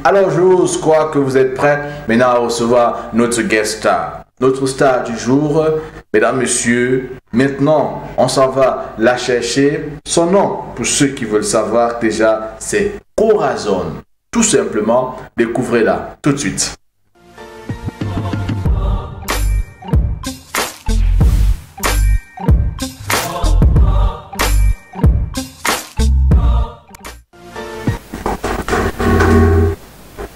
Alors je crois que vous êtes prêts maintenant à recevoir notre guest star. Notre star du jour, mesdames, messieurs, maintenant on s'en va la chercher. Son nom, pour ceux qui veulent savoir déjà, c'est Corazon. Tout simplement, découvrez-la tout de suite.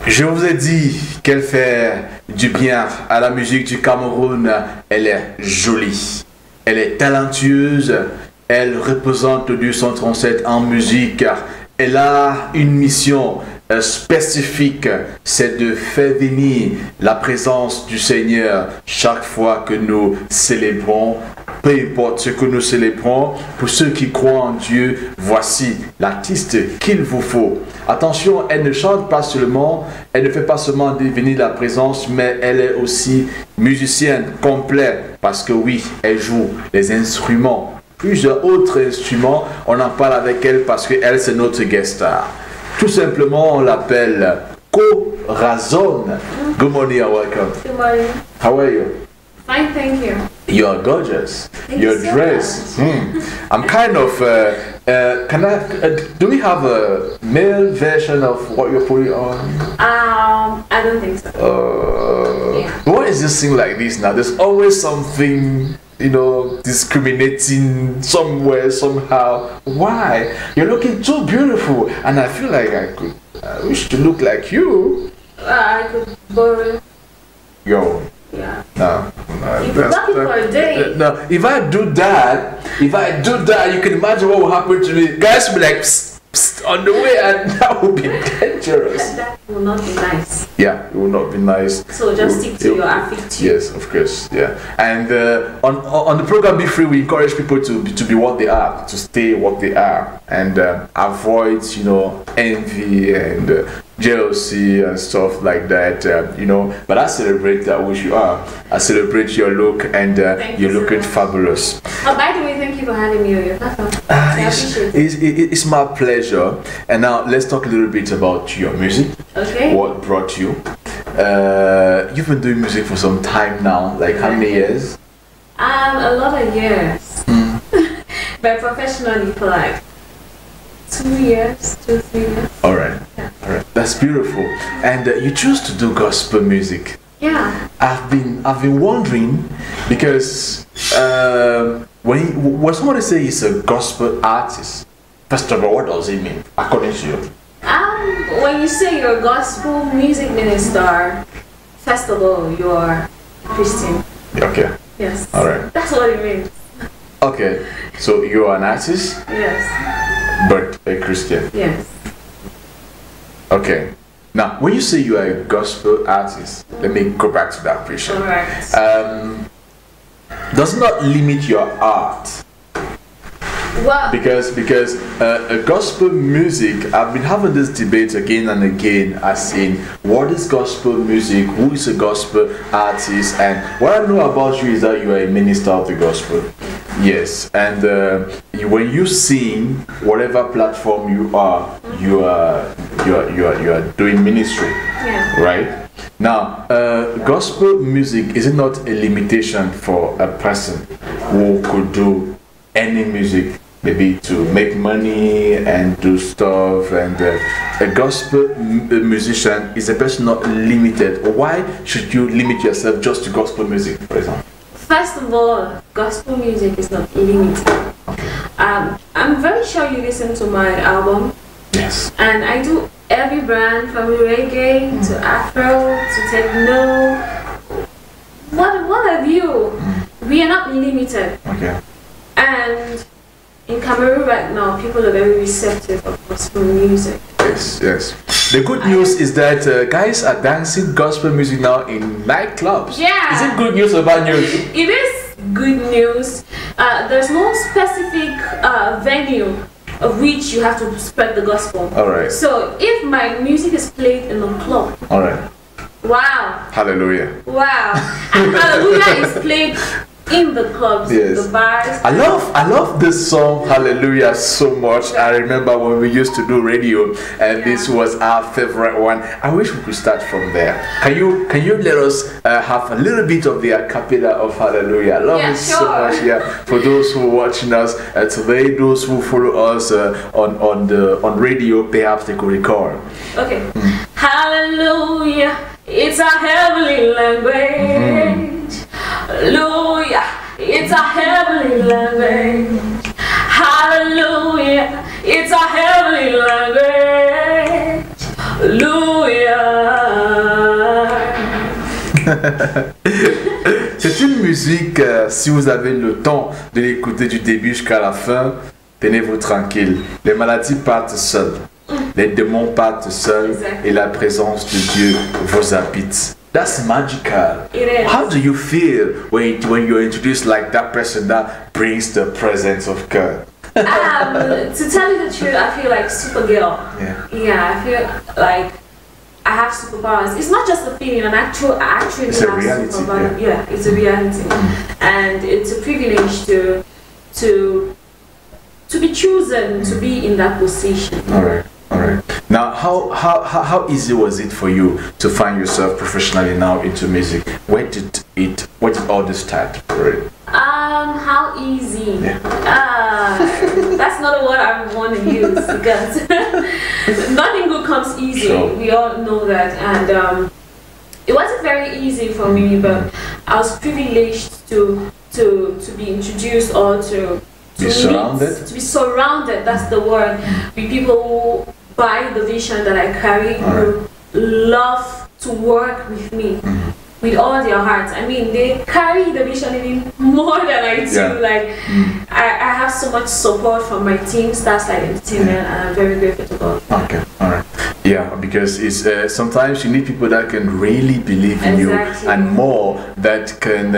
Je vous ai dit qu'elle fait du bien à la musique du Cameroun. Elle est jolie, elle est talentueuse, elle représente du 137 en musique. Elle a une mission spécifique, c'est de faire venir la présence du Seigneur chaque fois que nous célébrons. Peu importe ce que nous célébrons, pour ceux qui croient en Dieu, voici l'artiste qu'il vous faut. Attention, elle ne chante pas seulement, elle ne fait pas seulement devenir la présence, mais elle est aussi musicienne complète, parce que oui, elle joue les instruments, plusieurs autres instruments. On en parle avec elle parce qu'elle, c'est notre guest star. Tout simplement, on l'appelle Corazon. Good morning and welcome. Good morning. How are you? Fine, thank you. You are gorgeous. Thank Your you so dress. I'm kind of. Do we have a male version of what you're putting on? I don't think so. Yeah. Why is this thing like this now? There's always something, discriminating somewhere, somehow. Why? You're looking too beautiful, and I feel like I wish to look like you. I could borrow. Yo. Yeah. No, You've been lucky for a day. no. If I do that, you can imagine what will happen to me. Guys will be like, psst, psst, on the way, and that would be dangerous. That will not be nice. Yeah, it will not be nice. So just stick to your affect. Yes, of course. Yeah, and on the program Be Free, we encourage people to be what they are, to stay what they are, and avoid envy and jealousy and stuff like that. But I celebrate that which you are. I celebrate your look, and you're looking fabulous. Oh, by the way, thank you for having me on your platform. I appreciate it. It's my pleasure. And now let's talk a little bit about your music. Okay. What brought you? You've been doing music for some time now. Like how many years? A lot of years. But professionally for like 2 years, 2-3 years. All right. Yeah. All right. That's beautiful. And you choose to do gospel music. Yeah. I've been wondering because when somebody says he's a gospel artist, first of all, what does it mean according to you? When you say you're a gospel music minister, first of all, you're Christian. Okay. Yes. All right. That's what it means. Okay. So you're an artist, Yes. but a Christian. Yes. Okay. Now, when you say you are a gospel artist, let me go back to that question. Correct. Does not limit your art. Well, Because a gospel music, I've been having this debate again and again, as in what is gospel music, who is a gospel artist, and what I know about you is that you are a minister of the gospel. Yes, and when you sing, whatever platform you are doing ministry, yeah. right? Now, gospel music is it not a limitation for a person who could do any music, maybe to make money and do stuff, and a gospel musician is a person not limited? Why should you limit yourself just to gospel music, for example? First of all, gospel music is not limited. I'm very sure you listen to my album. Yes. And I do every brand from reggae to Afro to techno. What have you? We are not limited. Okay. And in Cameroon right now, people are very receptive of gospel music. Yes, yes. The good news is that guys are dancing gospel music now in nightclubs. Yeah. Is it good news or bad news? It is good news. There's no specific venue of which you have to spread the gospel. All right. So if my music is played in a club, All right. wow, Hallelujah. wow, and Hallelujah is played in the clubs, Yes. the bars. I love this song Hallelujah so much. I remember when we used to do radio and this was our favorite one. I wish we could start from there. Can you let us have a little bit of the a cappella of Hallelujah? I love Yeah, it so sure. much. Yeah, for those who are watching us today, those who follow us on radio, perhaps they could record. Okay. Hallelujah, it's a heavenly language. Hallelujah, it's a heavenly language. Hallelujah, it's a heavenly language. Hallelujah. C'est une musique, si vous avez le temps de l'écouter du début jusqu'à la fin, tenez-vous tranquille. Les maladies partent seules. Les démons partent seuls et la présence de Dieu vous habite. That's magical. It is. How do you feel when you're introduced like that person that brings the presence of God? To tell you the truth, I feel like Supergirl. Yeah. Yeah, I feel like I have superpowers. It's not just a feeling, I actually It's a have reality, superpowers. Yeah, it's a reality, and it's a privilege to be chosen to be in that position. All right. Now, how easy was it for you to find yourself professionally now into music? Where did all this start for it? How easy? Yeah. That's not a word I want to use because nothing good comes easy. Sure. We all know that, and it wasn't very easy for me, but I was privileged to be introduced or to Be surrounded? to be surrounded. That's the word. With people who buy the vision that I carry, who love to work with me. With all their hearts. I mean, they carry the vision even more than I do. Yeah. Like, I have so much support from my team, Starslide Entertainment, and I'm very grateful to God. Okay, all right. Yeah, because it's sometimes you need people that can really believe in Exactly. you and more that can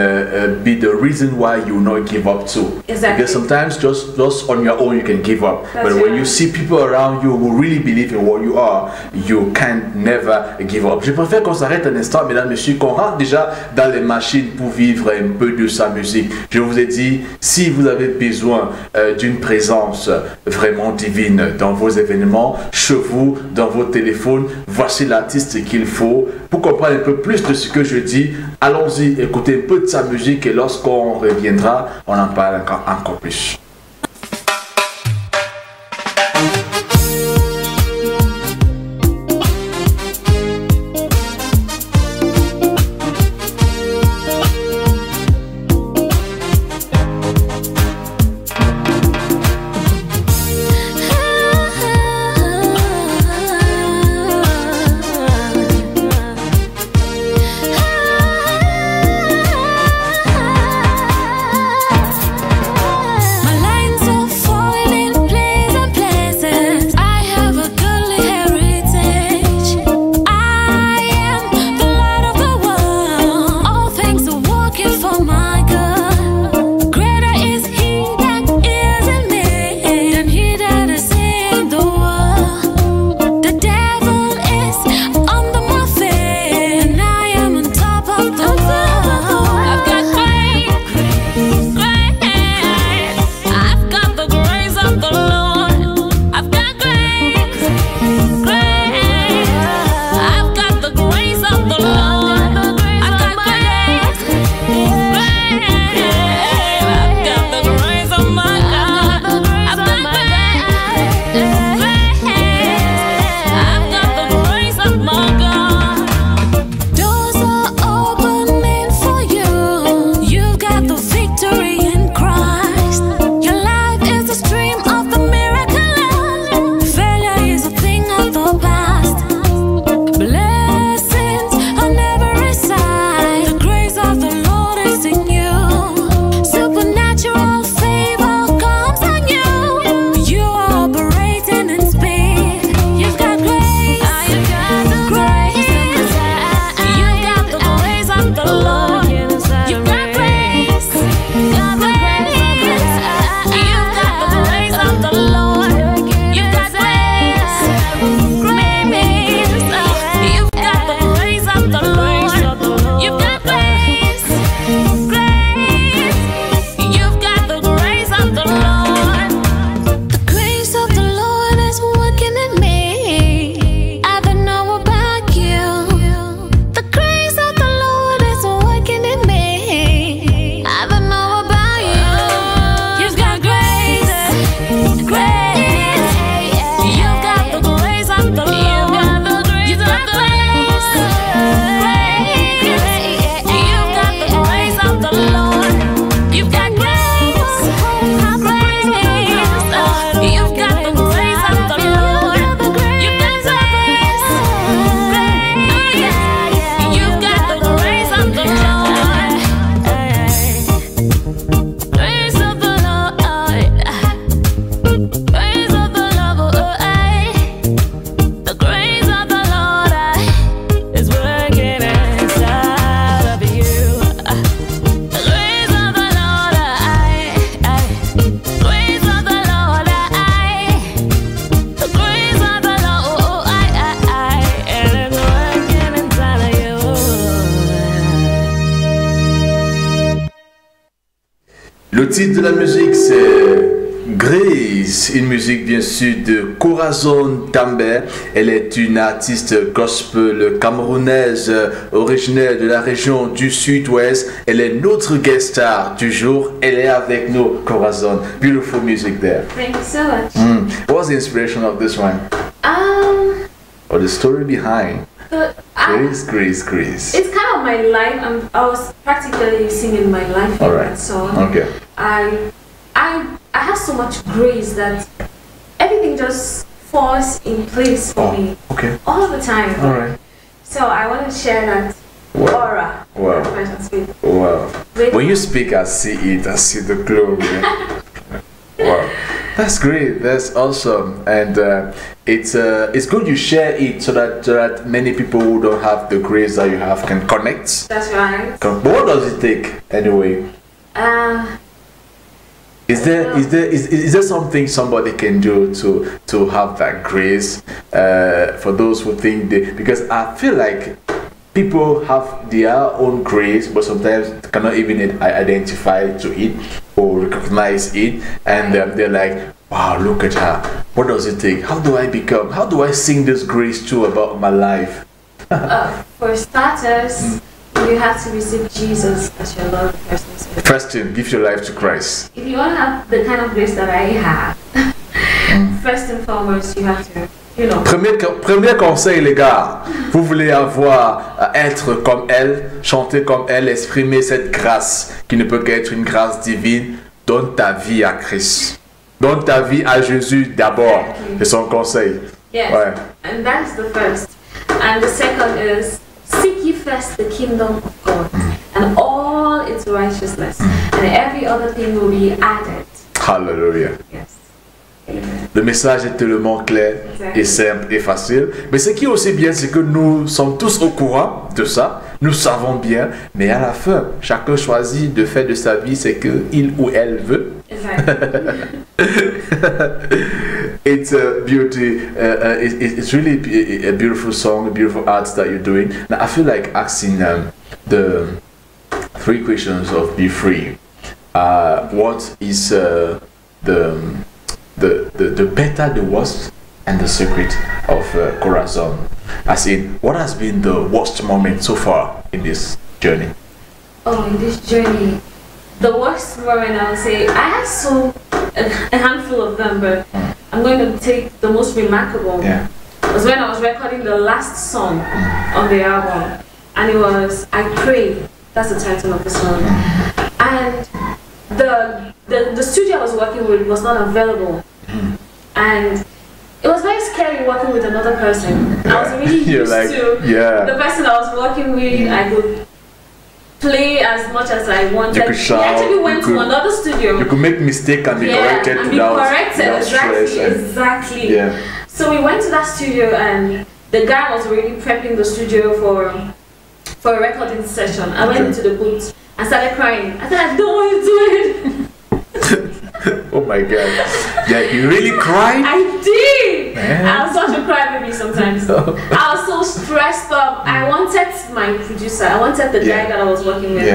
be the reason why you not give up too. Exactly. Because sometimes just on your own you can give up, That's but when right. you see people around you who really believe in what you are, you can never give up. Je préfère qu'on s'arrête un instant, mesdames, messieurs, qu'on rentre déjà dans les machines pour vivre un peu de sa musique. Je vous ai dit, si vous avez besoin d'une présence vraiment divine dans vos événements, chez vous, dans vos téléphones, voici l'artiste qu'il faut. Pour comprendre un peu plus de ce que je dis, allons-y, écoutez un peu de sa musique et lorsqu'on reviendra, on en parle encore plus. My titre de la musique, c'est Grace, une musique bien sûr de Corazon Tambert. Elle est une artiste gospel camerounaise originaire de la région du sud-ouest. Elle est notre guest star du jour. Elle est avec nous, Corazon. Beautiful music there. Thank you so much. What was the inspiration of this one? Or the story behind? Grace. It's kind of my life. I was practically singing my life in that song. Okay. I have so much grace that everything just falls in place for me. Okay. All the time. All right. So I want to share that aura. Wow. Wow. When you speak, I see it. I see the glory. Wow. That's great. That's awesome. And it's good you share it so that many people who don't have the grace that you have can connect. That's right. But what does it take anyway? Is there something somebody can do to have that grace for those who think because I feel like people have their own grace but sometimes cannot even identify to it or recognize it, and they're like, wow, look at her, what does it take, how do I sing this grace too about my life? For starters, you have to receive Jesus as your Lord and personal Savior. First thing, give your life to Christ. If you want to have the kind of grace that I have, first and foremost, you have to, Premier conseil, les gars, vous voulez être comme elle, chanter comme elle, exprimer cette grâce qui ne peut qu'être une grâce divine, donne ta vie à Christ. Donne ta vie à Jésus d'abord. C'est son conseil. Yes. Ouais. And that's the first. And the second is, seek ye first the kingdom of God and all its righteousness, and every other thing will be added. Hallelujah. Yes. Le message est tellement clair et simple et facile. Mais ce qui est aussi bien, c'est que nous sommes tous au courant de ça. Nous savons bien. Mais à la fin, chacun choisit de faire de sa vie ce qu'il ou elle veut. It's a beauty. It's really a beautiful song, a beautiful art that you're doing. Now, I feel like asking the 3 questions of Be Free. What is the better, the worst, and the secret of Corazon? As in, what has been the worst moment so far in this journey? Oh, in this journey, the worst moment, I would say, I have a handful of them, but I'm going to take the most remarkable. Yeah. It was when I was recording the last song on the album, and it was I Pray. That's the title of the song. And the studio I was working with was not available, and it was very scary working with another person. I was really used to the person I was working with. I could play as much as I wanted. You could shout, we actually went to another studio. You could make mistake and be corrected exactly. Yeah. So we went to that studio, and the guy was already prepping the studio for a recording session. I went into the booth and started crying. I said, I don't want to do it. Oh my God. Yeah, you really cried? I did. Man. I was such a crybaby sometimes. I was so stressed up. I wanted my producer. I wanted the guy that I was working with.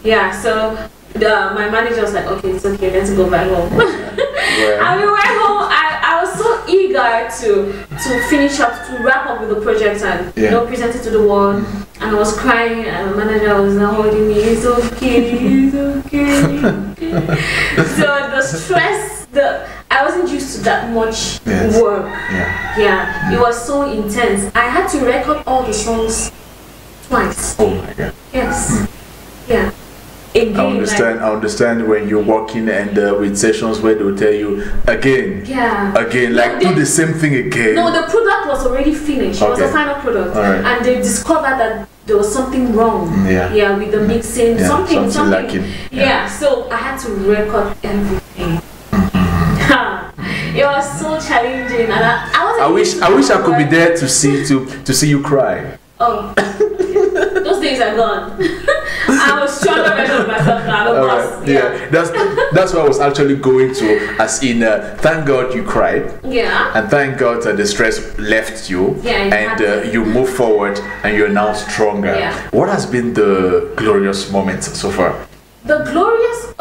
Yeah. So my manager was like, okay, it's okay, let's go back home. And we went home. I was so eager to finish up, to wrap up with the project and present it to the world. And I was crying, and my manager was not holding me. It's okay, it's okay. So the stress, I wasn't used to that much work. Yeah, it was so intense. I had to record all the songs twice. Oh my God. Yes. Yeah. Again, I understand when you're working and with sessions where they'll tell you again, like do the same thing again. No, the product was already finished. It was the final product, and they discovered that there was something wrong. With the mixing, something lacking. So I had to record everything. It was so challenging, and I wish I could be there to see you cry. Oh, those days are gone. I'm a stronger version of myself now. I'm a boss. Yeah, that's what I was actually going to. As in, thank God you cried. Yeah. And thank God the stress left you. Yeah. And you move forward, and you're now stronger. Yeah. What has been the glorious moment so far? the glorious,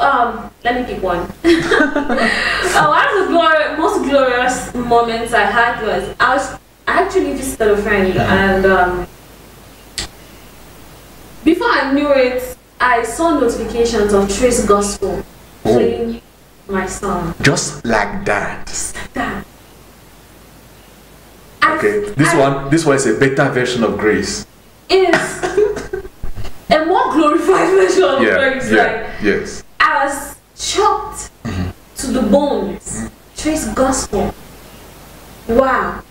let me pick one. One of the most glorious moments I had was I actually visited a friend, and before I knew it, I saw notifications of Trace Gospel playing my song. Just like that. Just like that. Okay, this one is a better version of Grace. It is a more glorified version of Grace. Yes. I was shocked to the bones. Trace Gospel. Wow.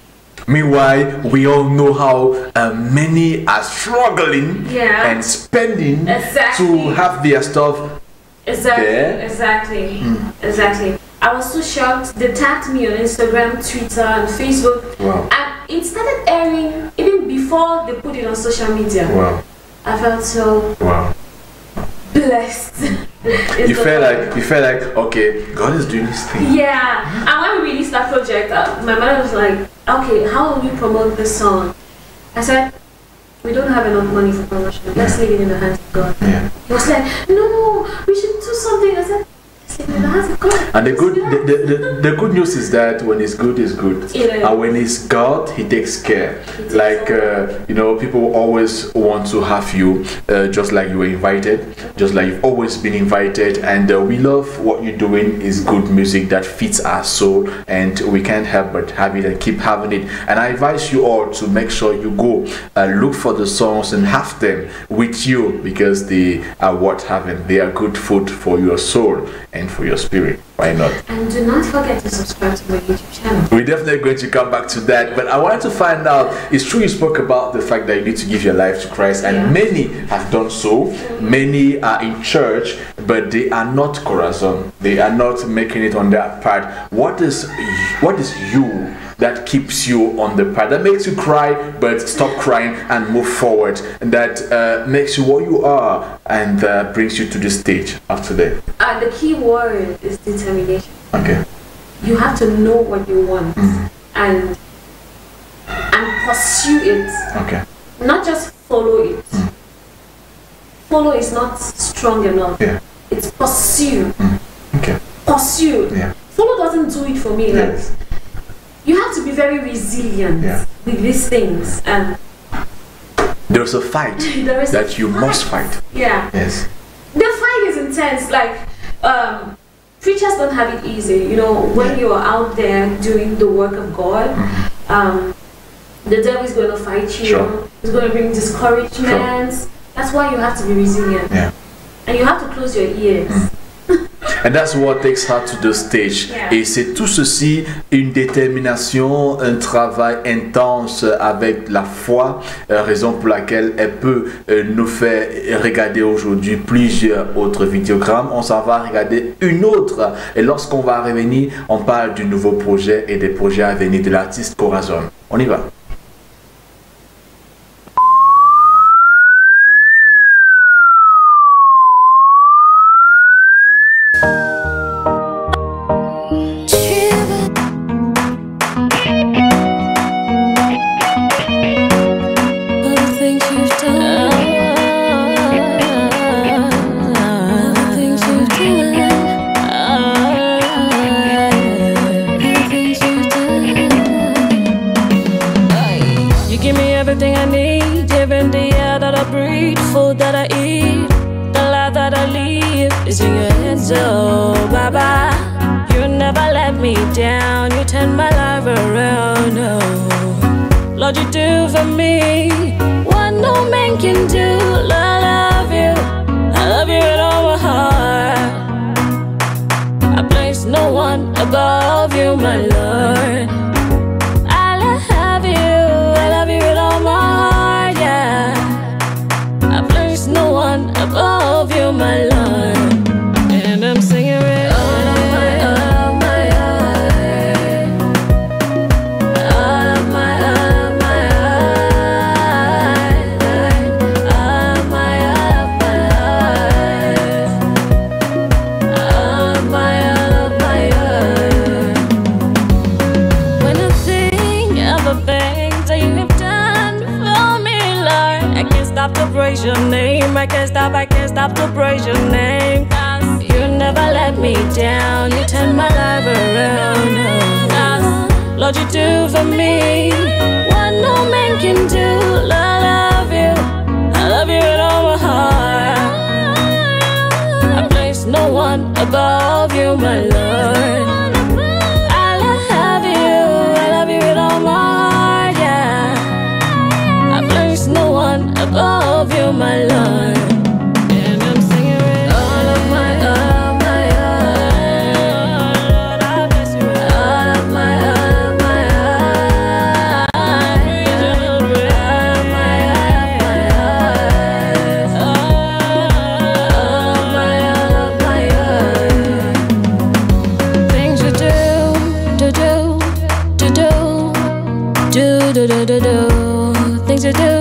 Meanwhile, we all know how many are struggling and spending to have their stuff there. Exactly. I was so shocked. They tagged me on Instagram, Twitter, and Facebook. Wow. And it started airing even before they put it on social media. Wow. I felt so blessed. You felt like okay, God is doing His thing. Yeah. And when we released that project, my mother was like, okay, how will we promote this song? I said, we don't have enough money for promotion. Let's leave it in the hands of God. Yeah. He was like, no, we should do something. I said, let's leave it in the hands of God. And the good news is that when it's good, it's good. And when it's God, He takes care. People always want to have you, just like you were invited, just like you've always been invited. And we love what you're doing. Is good music that fits our soul, and we can't help but have it and keep having it. And I advise you all to make sure you go look for the songs and have them with you, because they are worth having. They are good food for your soul and for your spirit. Why not? And do not forget to subscribe to my YouTube channel. We're definitely going to come back to that, but I wanted to find out, it's true you spoke about the fact that you need to give your life to Christ, and many have done so. Many are in church, but they are not Corazon. They are not making it on that part. What is you that keeps you on the path, that makes you cry but stop crying and move forward, and that makes you what you are and brings you to this stage of today? The key word is determination. Okay. You have to know what you want and pursue it. Okay. Not just follow it. Follow is not strong enough. Yeah. It's pursue. Okay. Pursue. Yeah. Follow doesn't do it for me. Yes. Like, you have to be very resilient with these things, and there's a fight that you must fight. Yeah. Yes. The fight is intense. Like, preachers don't have it easy. When you're out there doing the work of God, the devil is going to fight you. Sure. He's going to bring discouragement. Sure. That's why you have to be resilient. Yeah. And you have to close your ears. And that's what takes her to the stage. Et c'est tout ceci, une détermination, un travail intense avec la foi, raison pour laquelle elle peut nous faire regarder aujourd'hui plusieurs autres vidéogrammes. On s'en va regarder une autre. Et lorsqu'on va revenir, on parle du nouveau projet et des projets à venir de l'artiste Corazon. On y va. Lord, you do for me what no man can do. Lord, I love you with all my heart. I place no one above you, my Lord. I love you with all my heart, yeah. I place no one above you, my Lord. And I'm singing it. stop to praise your name. I can't stop to praise your name. 'Cause you never let me down. You turn my life around. 'Cause Lord, you do for me what no man can do. I love you with all my heart. I place no one above you, my Lord. I love you with all my heart, yeah. I place no one above you, my Lord. And I'm singing with all of my heart, my heart. Lord, I bless you with all of my heart, my heart. All of my heart. Things you do, things you do, things you do,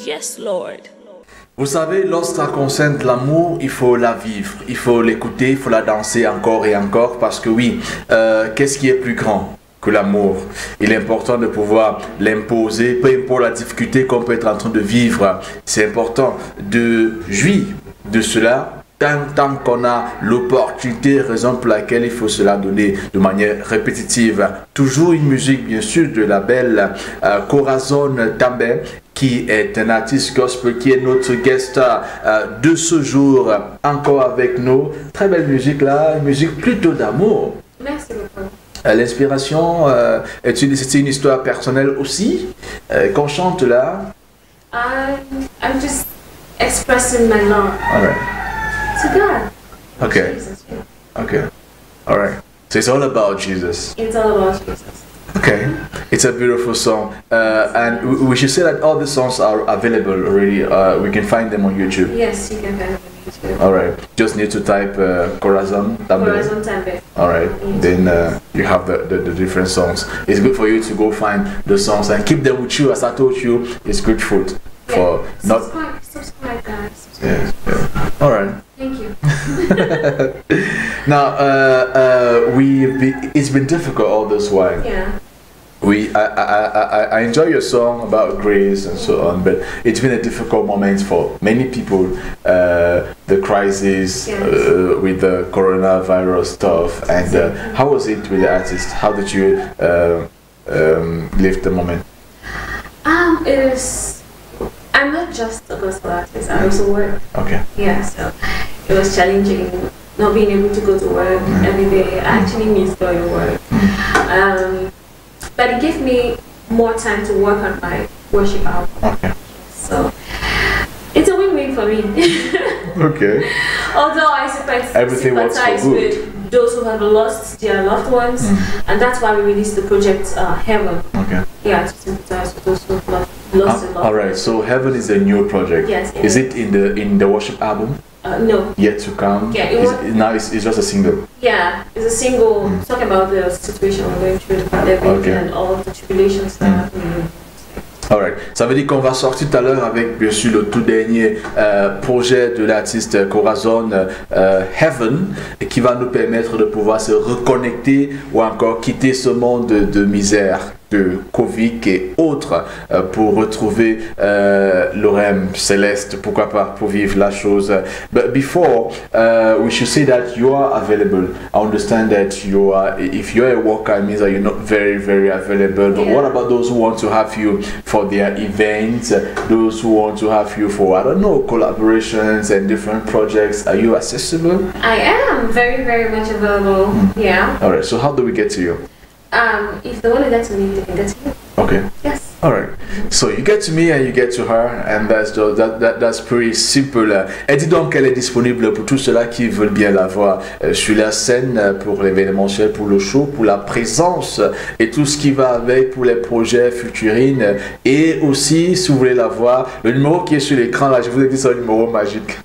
Yes, Lord. Vous savez, lorsqu'on concerne l'amour, il faut la vivre, il faut l'écouter, il faut la danser encore et encore, parce que oui, qu'est-ce qui est plus grand que l'amour? Il est important de pouvoir l'imposer, peu importe la difficulté qu'on peut être en train de vivre. C'est important de jouir de cela tant qu'on a l'opportunité, raison pour laquelle il faut cela donner de manière répétitive. Toujours une musique, bien sûr, de la belle Corazon Tambay, qui est un artiste gospel, qui est notre guest de ce jour, encore avec nous. Très belle musique là, une musique plutôt d'amour. Merci beaucoup. L'inspiration, c'était une histoire personnelle aussi, qu'on chante là. I'm just expressing my love All right. to God. Okay. Jesus, yeah. Okay. All right. So it's all about Jesus. It's all about Jesus. Okay. It's a beautiful song. And we should say that all the songs are available already. We can find them on YouTube. Yes, you can find it on YouTube. All right. Just need to type Corazon Tambay. Corazon Tambay. All right. Then you have the different songs. It's good for you to go find the songs and keep them with you. As I told you, it's good food for not. Subscribe, guys. Yeah. All right. Thank you. Now, it's been difficult all this while. Yeah. I enjoy your song about grace and so on, but it's been a difficult moment for many people. The crisis with the coronavirus stuff, and how was it with the artist? How did you live the moment? It is. I'm not just a gospel artist. I also work. Okay. Yeah, so it was challenging not being able to go to work every day. I actually miss going to work. But it gave me more time to work on my worship album. Okay. So it's a win-win for me. Okay. Although I Everything works for sympathize good. with those who have lost their loved ones, and that's why we released the project Heaven. Okay. Yeah, to sympathize with those who have lost their loved ones. All right. So Heaven is a new project. Yes. Is it in the worship album? No. Yet to come. Yeah, Now it's just a single. Yeah, it's a single talking about the situation we're going through, the pandemic and all of the tribulations that are happening. Alright, ça veut dire qu'on va sortir tout à l'heure avec bien sûr le tout dernier projet de l'artiste Corazon, Heaven, qui va nous permettre de pouvoir se reconnecter ou encore quitter ce monde de misère de Kovic et autres pour retrouver Lorem Céleste, pourquoi pas, pour vivre la chose. But before, we should say that you are available. I understand that you are, if you're a worker, it means that you're not very, very available. But what about those who want to have you for their events, those who want to have you for, I don't know, collaborations and different projects? Are you accessible? I am very, very much available. Yeah. All right, so how do we get to you? If they want to get to me, they can get to you. Okay. Yes. All right. So you get to me and you get to her, and that's pretty simple. Elle dit donc qu'elle est disponible pour tous ceux-là qui veulent bien la voir sur la scène, pour l'événementiel, pour le show, pour la présence et tout ce qui va avec, pour les projets futurines. Et aussi, si vous voulez la voir, le numéro qui est sur l'écran là, je vous ai dit c'est un numéro magique.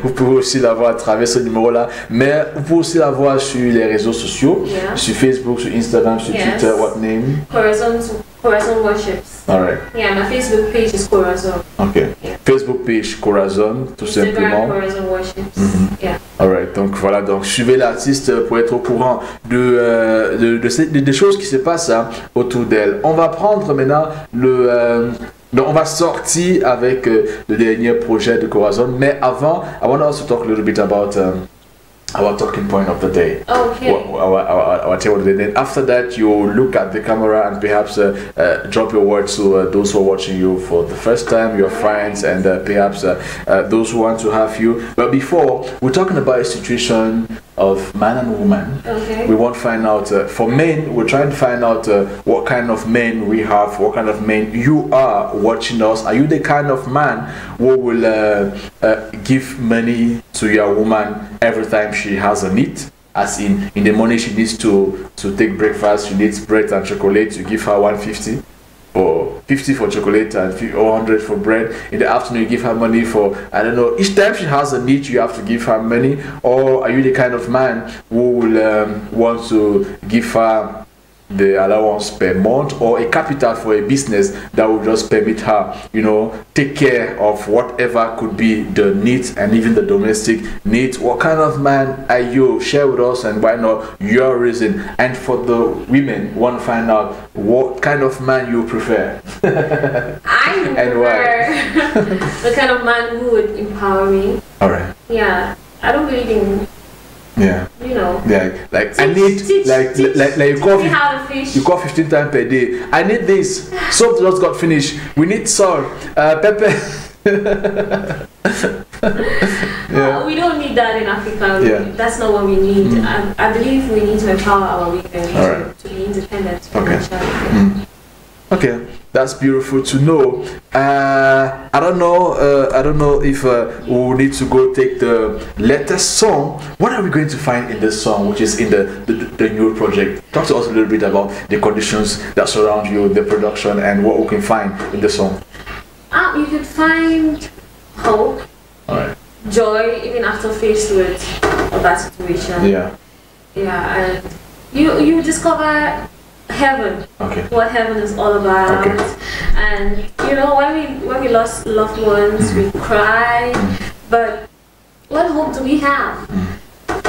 Vous pouvez aussi la voir à travers ce numéro-là, mais vous pouvez aussi la voir sur les réseaux sociaux, sur Facebook, sur Instagram, sur Twitter. What name? Corazon Worships. All right. Yeah, my Facebook page is Corazon. Okay. Yeah. Facebook page Corazon, tout simplement. Corazon Worships. Yeah. Alright, donc voilà, donc suivez l'artiste pour être au courant des choses qui se passent autour d'elle. On va prendre maintenant donc on va sortir avec le dernier projet de Corazon, mais avant, I want to also talk a little bit about our talking point of the day. Okay. Our table of the day. Then after that, you look at the camera and perhaps drop your words to those who are watching you for the first time, your friends, and perhaps those who want to have you. But before, we're talking about a situation of man and woman. Okay. We want to find out, for men, we're trying to find out what kind of men we have, what kind of men you are watching us. Are you the kind of man who will give money to your woman every time she has a need? As in the morning she needs to take breakfast, she needs bread and chocolate, you give her 150 or 50 for chocolate and 100 for bread. In the afternoon you give her money for, I don't know, each time she has a need you have to give her money? Or are you the kind of man who will want to give her the allowance per month or a capital for a business that will just permit her, take care of whatever could be the needs and even the domestic needs? What kind of man are you? Share with us, and why not your reason? And for the women, want to find out what kind of man you prefer. I prefer the kind of man who would empower me. Alright. Yeah, I don't believe in. Yeah. Yeah, like I need like you call 15 times per day. I need this. Salt just got finished. We need salt, pepper. Yeah. We don't need that in Africa. That's not what we need. I believe we need to empower our women to be independent financially. Okay, that's beautiful to know. I don't know if we need to go take the latest song. What are we going to find in this song, which is in the new project? Talk to us a little bit about the conditions that surround you, the production, and what we can find in the song. You could find hope, joy, even after faced with a bad situation. Yeah, and you discover heaven, what heaven is all about. And when we lost loved ones, we cry, but what hope do we have?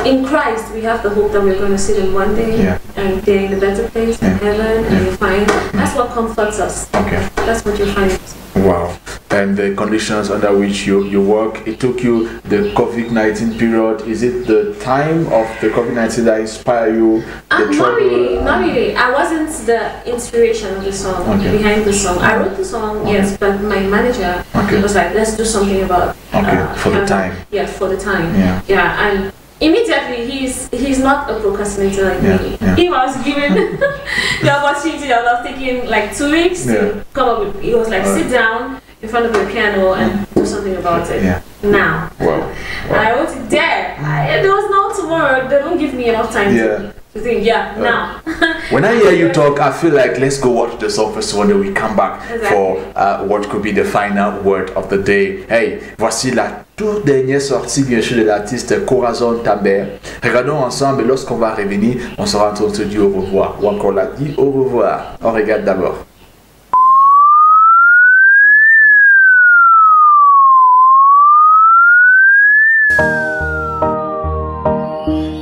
In Christ we have the hope that we're going to see them one day, and they're in a better place in heaven, and you find that's what comforts us. That's what you find. Wow. And the conditions under which you work, it took you the COVID-19 period. Is it the time of the COVID-19 that inspired you? Not really. I wasn't the inspiration of the song, behind the song. I wrote the song, yes, but my manager was like, let's do something about for the time. Yeah, for the time. Yeah, and immediately he's not a procrastinator like me. He was given the opportunity that was taking like 2 weeks to come up with. He was like, sit down in front of the piano and do something about it now. Wow. I wrote it there. There was no tomorrow. They don't give me enough time to think. Now. When I hear you talk, I feel like let's go watch the song first one, then we come back for what could be the final word of the day. Hey, voici la toute dernière sortie bien sûr de l'artiste Corazon Tambert. Regardons ensemble et lorsqu'on va revenir, on sera en train de se dire au revoir. Ou encore l'a dit au revoir. On regarde d'abord.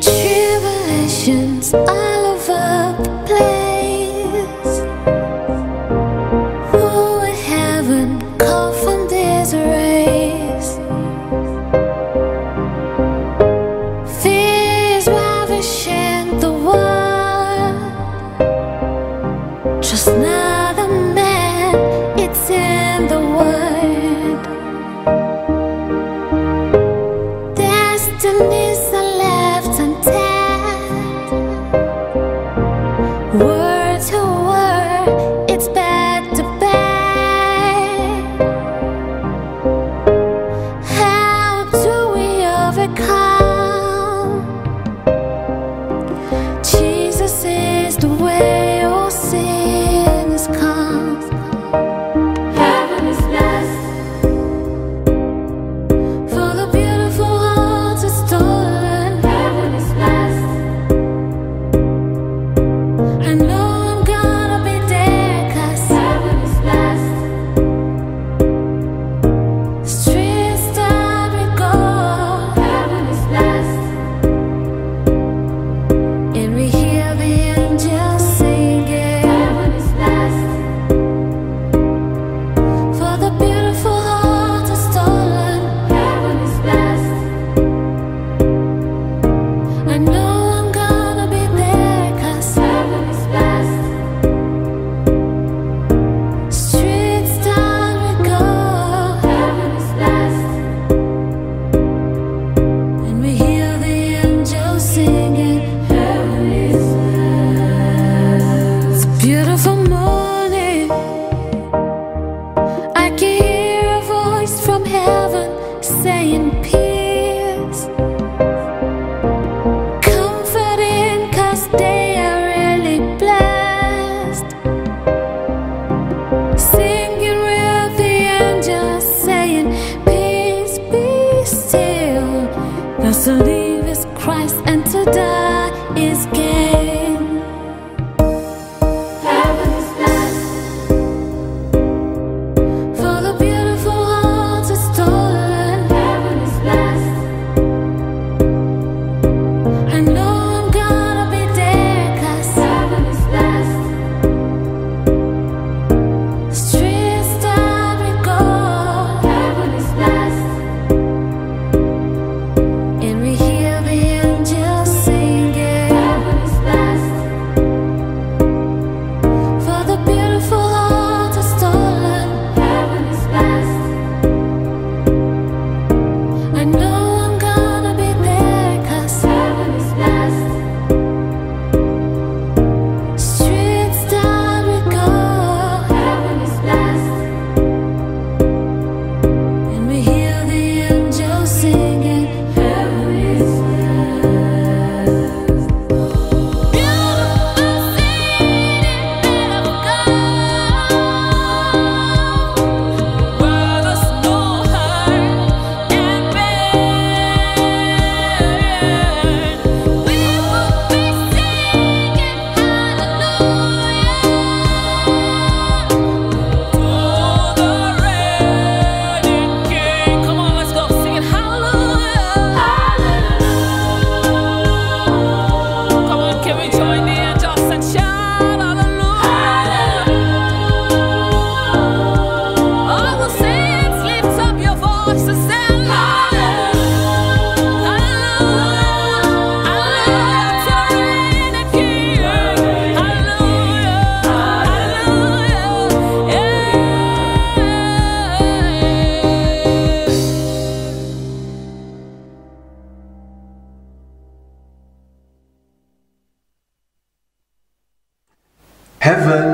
Tribulations all over the place. call from this race. Fears ravishing the world. Just another man, it's in the word. Destinies are left untapped. Word to word, it's back to back. How do we overcome? Jesus is the way, all sin is come. Heaven is blessed for the beautiful hearts are stolen. Heaven is blessed. I know I'm gonna be there, 'cause heaven is blessed. Streets that we go, heaven is blessed. And we hear the angels singing, heaven is blessed. For the beautiful hearts are stolen, heaven is blessed. I know I'm gonna be there, 'cause heaven is blessed. Streets that we go, heaven is blessed. And we hear the angels singing, heaven is blessed. It's a beautiful morning. I can hear a voice from heaven saying peace. Comforting, 'cause they are really blessed. Singing with the angels saying, peace be still. 'Cause to live is Christ and to die is gain. Heaven is blessed for the beautiful hearts are stolen. Heaven is blessed. I know I'm gonna be there, 'cause heaven is blessed. Streets that we go, heaven is blessed. And we hear the angels singing, heaven is blessed. For the beautiful hearts are stolen, heaven is blessed. I know I'm gonna be there, 'cause heaven is blessed. Streets that we go, heaven is blessed. And we hear the angels singing, heaven is blessed. Beautiful city of God, where there's no hurt and pain. We will be singing hallelujah to the reigning King. Come on, let's go sing it, hallelujah, hallelujah. Come on, can we join the angels and shout hallelujah? All the saints, lift up your voices and hallelujah, hallelujah to the reigning King. Hallelujah, hallelujah, yeah. Heaven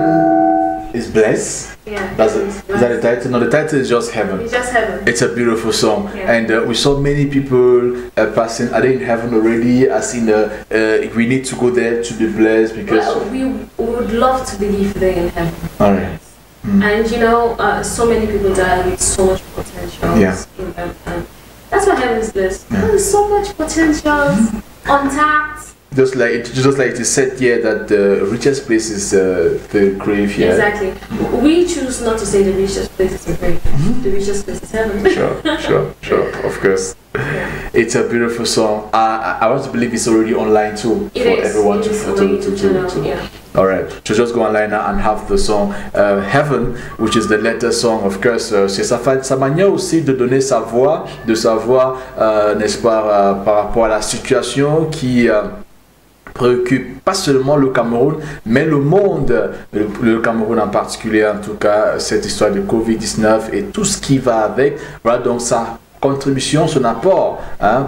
is blessed. Yeah. That's it. Is that the title? No, the title is just Heaven. It's just heaven. It's a beautiful song, Yeah. and we saw many people passing. Are they in heaven already? As in, we need to go there to be blessed because. Well, we would love to believe they're in heaven. All right. And you know, so many people die with so much potential. Yeah. And that's what heaven is blessed. Yeah. There's so much potential untapped. Just like it is said here that the richest place is the grave. Yeah. Exactly. We choose not to say the richest place is the grave. The richest place is heaven. Sure. Of course. Yeah. It's a beautiful song. I want to believe it's already online too It for is. everyone It is already to yeah. All right. So just go online now and have the song Heaven, which is the letter song. Of course, c'est sa manière aussi de donner sa voix, n'est-ce pas, par rapport à la situation qui préoccupe pas seulement le Cameroun, mais le monde, le Cameroun en particulier, en tout cas, cette histoire de Covid-19 et tout ce qui va avec. Voilà, donc ça contribution, son apport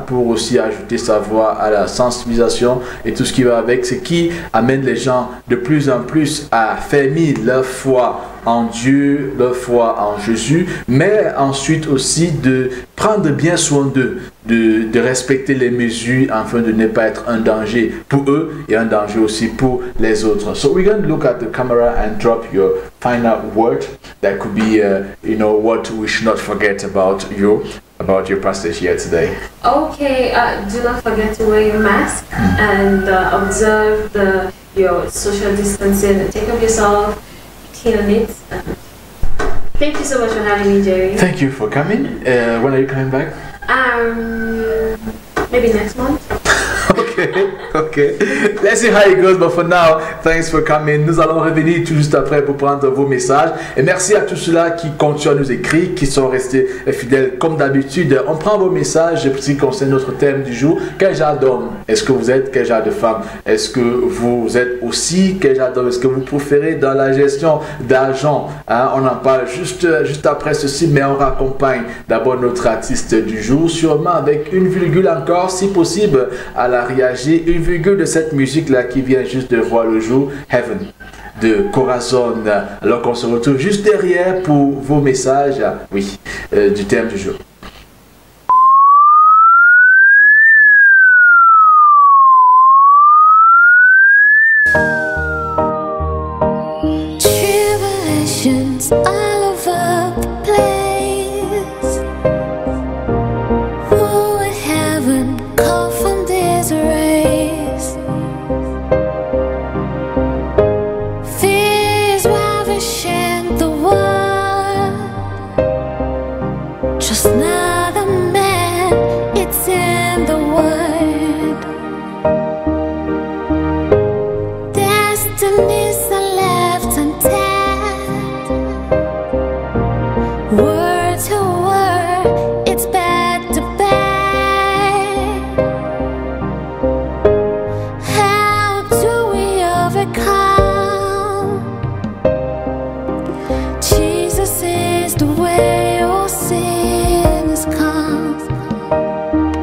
pour aussi ajouter sa voix à la sensibilisation et tout ce qui va avec, ce qui amène les gens de plus en plus à fermer leur foi en Dieu, leur foi en Jésus, mais ensuite aussi de prendre bien soin d'eux, de respecter les mesures afin de ne pas être un danger pour eux et un danger aussi pour les autres. So we're going to look at the camera and drop your final word that could be, what we should not forget about your passage here today. Okay, do not forget to wear your mask and observe your social distancing and take care of yourself, clean on it. Thank you so much for having me, Jerry. Thank you for coming. When are you coming back? Maybe next month. Okay. Let's see how it goes, but for now, thanks for coming. Nous allons revenir tout juste après pour prendre vos messages. Et merci à tous ceux-là qui continuent à nous écrire, qui sont restés fidèles comme d'habitude. On prend vos messages qui concernent notre thème du jour. Quel genre d'homme est-ce que vous êtes? Quel genre de femme est-ce que vous êtes aussi? Quel genre d'homme est-ce que vous préférez dans la gestion d'argent? On en parle juste après ceci, mais on raccompagne d'abord notre artiste du jour, sûrement avec une virgule encore, si possible, à la réagir. Une virgule de cette musique-là qui vient juste de voir le jour, Heaven, de Corazon. Alors qu'on se retrouve juste derrière pour vos messages, du thème du jour. Tribulations all over the place. Who would heaven call from this race? Fears ravishing the world. Just another man, it's in the word. Destinies are left untapped. Word to word, it's back to back. How do we overcome? Jesus is the way all sinners come.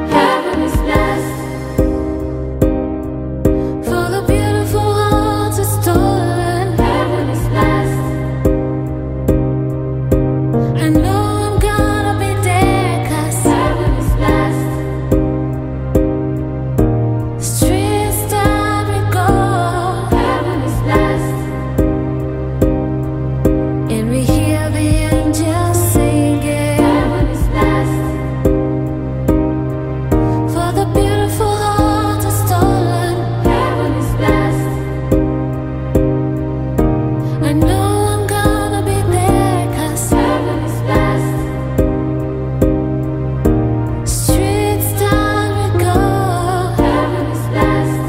Heaven is blessed for the beautiful hearts are stolen. Heaven is blessed. I know I'm gonna be there 'cause heaven is blessed. Streets that we go, heaven is blessed. And we hear the angels singing, heaven is blessed. For the beautiful hearts are stolen, heaven is blessed. I know I'm gonna be there 'cause heaven is blessed. Streets that we go, heaven is blessed.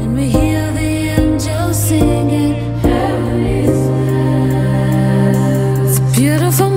And we hear the angels singing, heaven is blessed. It's a beautiful